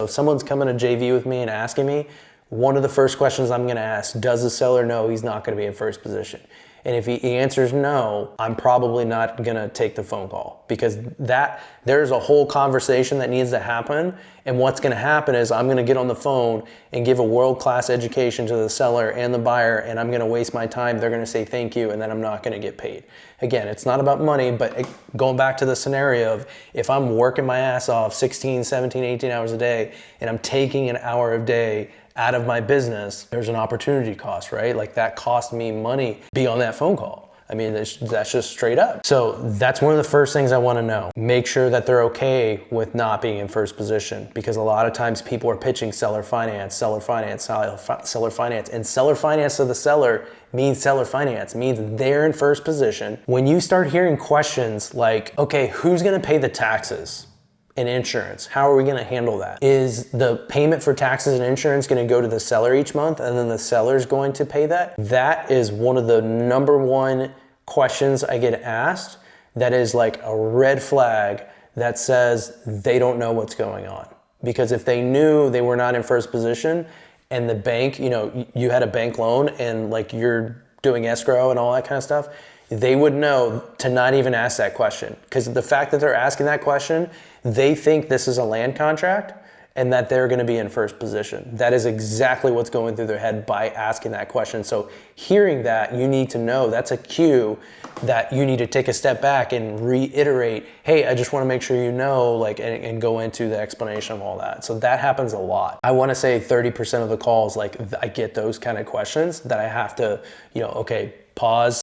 If someone's coming to JV with me and asking me, one of the first questions I'm gonna ask, does the seller know he's not gonna be in first position? And if he answers no, I'm probably not gonna take the phone call, because there's a whole conversation that needs to happen. And what's gonna happen is I'm gonna get on the phone and give a world-class education to the seller and the buyer, and I'm gonna waste my time. They're gonna say thank you, and then I'm not gonna get paid. Again, it's not about money, but going back to the scenario of if I'm working my ass off 16, 17, 18 hours a day, and I'm taking an hour a day out of my business, there's an opportunity cost, right? Like that cost me money be on that phone call. I mean, that's just straight up. So that's one of the first things I want to know. Make sure that they're okay with not being in first position, because a lot of times people are pitching seller finance, seller finance, seller finance, and seller finance to the seller means seller finance, means they're in first position. When you start hearing questions like, okay, who's going to pay the taxes and insurance? How are we going to handle that? Is the payment for taxes and insurance going to go to the seller each month, and then the seller's going to pay that? That is one of the number one questions I get asked that is like a red flag that says they don't know what's going on. Because if they knew they were not in first position, and the bank, you had a bank loan and like you're doing escrow and all that kind of stuff, they would know to not even ask that question. Because the fact that they're asking that question, they think this is a land contract and that they're gonna be in first position. That is exactly what's going through their head by asking that question. So hearing that, you need to know that's a cue that you need to take a step back and reiterate, hey, I just wanna make sure you know, like, and go into the explanation of all that. So that happens a lot. I wanna say 30% of the calls, like I get those kind of questions that I have to, okay, pause,